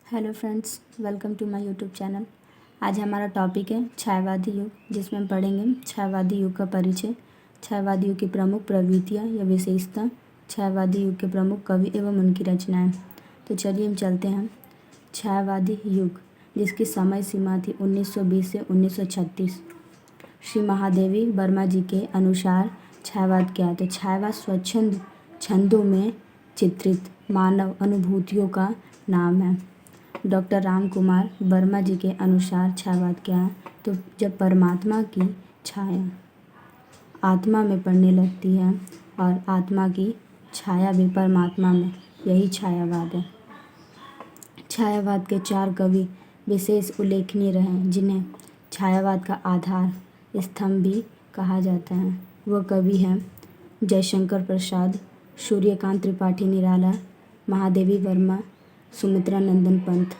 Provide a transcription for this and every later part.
Hello friends, welcome to my YouTube channel. आज हमारा topic है छायावादी युग, जिसमें हम पढ़ेंगे छायावादी युग का परिचय, छायावादी युग की प्रमुख प्रवृत्तियाँ या विशेषता, छायावादी युग के प्रमुख कवि एवं उनकी रचनाएं। तो चलिए हम चलते हैं। छायावादी युग, जिसकी समय सीमा थी 1920 से 1936। श्री महादेवी वर्मा जी के अनुसार छायावाद क्या है? तो छायावाद स्वच्छंद छंदों में चित्रित मानव अनुभूतियों का नाम है। डॉक्टर राम कुमार वर्मा जी के अनुसार छायावाद क्या है? तो जब परमात्मा की छाया आत्मा में पड़ने लगती है और आत्मा की छाया भी परमात्मा में, यही छायावाद है। छायावाद के 4 कवि विशेष उल्लेखनीय रहे, जिन्हें छायावाद का आधार स्तंभ भी कहा जाता है। वह कवि हैं जयशंकर प्रसाद, सूर्यकांत त्रिपाठी निराला, महादेवी वर्मा, सुमित्रा नंदन पंत।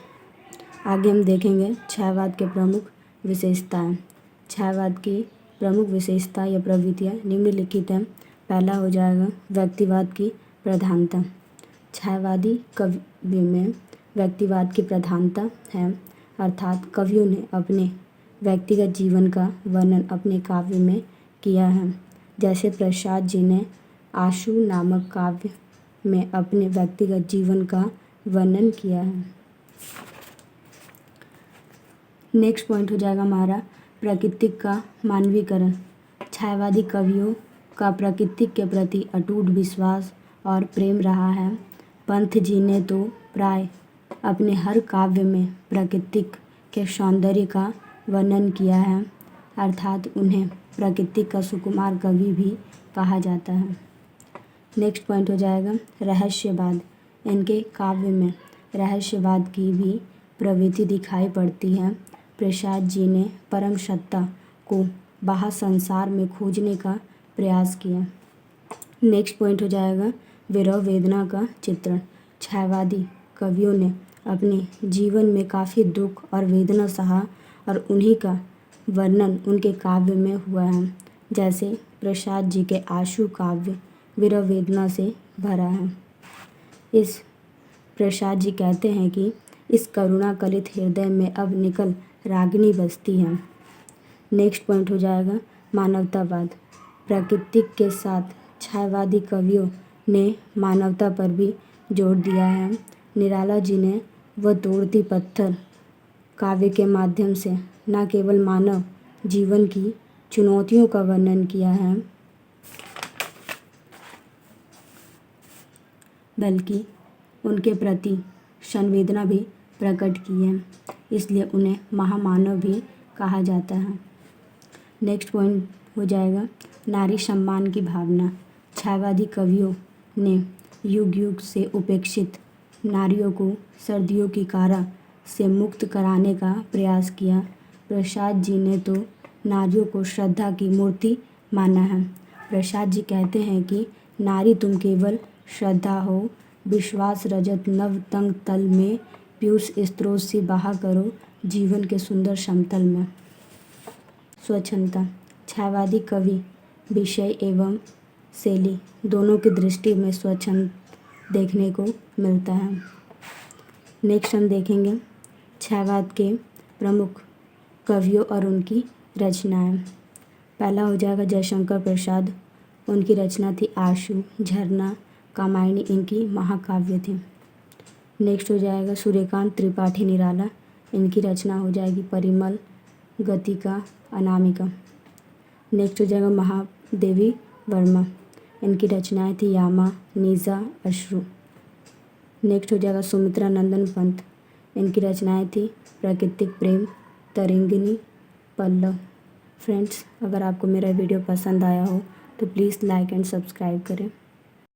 आगे हम देखेंगे छायावाद के प्रमुख विशेषताएं। छायावाद की प्रमुख विशेषता या प्रवृत्तियाँ निम्नलिखित हैं। पहला हो जाएगा व्यक्तिवाद की प्रधानता। छायावादी कवि में व्यक्तिवाद की प्रधानता है, अर्थात कवियों ने अपने व्यक्तिगत जीवन का वर्णन अपने काव्य में किया है। जैसे प्रसाद जी ने आशु नामक काव्य में अपने व्यक्तिगत जीवन का वर्णन किया है। नेक्स्ट पॉइंट हो जाएगा हमारा प्राकृतिक का मानवीकरण। छायावादी कवियों का प्राकृतिक के प्रति अटूट विश्वास और प्रेम रहा है। पंत जी ने तो प्राय अपने हर काव्य में प्राकृतिक के सौंदर्य का वर्णन किया है, अर्थात उन्हें प्राकृतिक का सुकुमार कवि भी कहा जाता है। नेक्स्ट पॉइंट हो जाएगा रहस्यवाद। इनके काव्य में रहस्यवाद की भी प्रवृत्ति दिखाई पड़ती है। प्रसाद जी ने परम सत्ता को बाहर संसार में खोजने का प्रयास किया। नेक्स्ट पॉइंट हो जाएगा विरह वेदना का चित्रण। छायावादी कवियों ने अपने जीवन में काफ़ी दुख और वेदना सहा और उन्हीं का वर्णन उनके काव्य में हुआ है। जैसे प्रसाद जी के आशु काव्य विरह वेदना से भरा है। इस प्रसाद जी कहते हैं कि इस करुणा कलित हृदय में अब निकल रागिनी बसती है। नेक्स्ट पॉइंट हो जाएगा मानवतावाद। प्राकृतिक के साथ छायावादी कवियों ने मानवता पर भी जोर दिया है। निराला जी ने वह तोड़ती पत्थर काव्य के माध्यम से न केवल मानव जीवन की चुनौतियों का वर्णन किया है, बल्कि उनके प्रति संवेदना भी प्रकट की है, इसलिए उन्हें महामानव भी कहा जाता है। नेक्स्ट पॉइंट हो जाएगा नारी सम्मान की भावना। छायावादी कवियों ने युग युग से उपेक्षित नारियों को सर्दियों की कारा से मुक्त कराने का प्रयास किया। प्रसाद जी ने तो नारियों को श्रद्धा की मूर्ति माना है। प्रसाद जी कहते हैं कि नारी तुम केवल श्रद्धा हो, विश्वास रजत नव तंग तल में, पीयूष स्त्रोत सी बहा करो जीवन के सुंदर समतल में। स्वच्छंदता। छायावादी कवि विषय एवं शैली दोनों की दृष्टि में स्वच्छंद देखने को मिलता है। नेक्स्ट हम देखेंगे छायावाद के प्रमुख कवियों और उनकी रचनाएं। पहला हो जाएगा जयशंकर प्रसाद। उनकी रचना थी आशु, झरना, कामायनी, इनकी महाकाव्य थी। नेक्स्ट हो जाएगा सूर्यकांत त्रिपाठी निराला। इनकी रचना हो जाएगी परिमल, गतिका, अनामिका। नेक्स्ट हो जाएगा महादेवी वर्मा। इनकी रचनाएं थी यामा, नीजा, अश्रु। नेक्स्ट हो जाएगा सुमित्रा नंदन पंत। इनकी रचनाएं थी प्राकृतिक प्रेम, तरंगिनी, पल्लव। फ्रेंड्स, अगर आपको मेरा वीडियो पसंद आया हो तो प्लीज़ लाइक एंड सब्सक्राइब करें।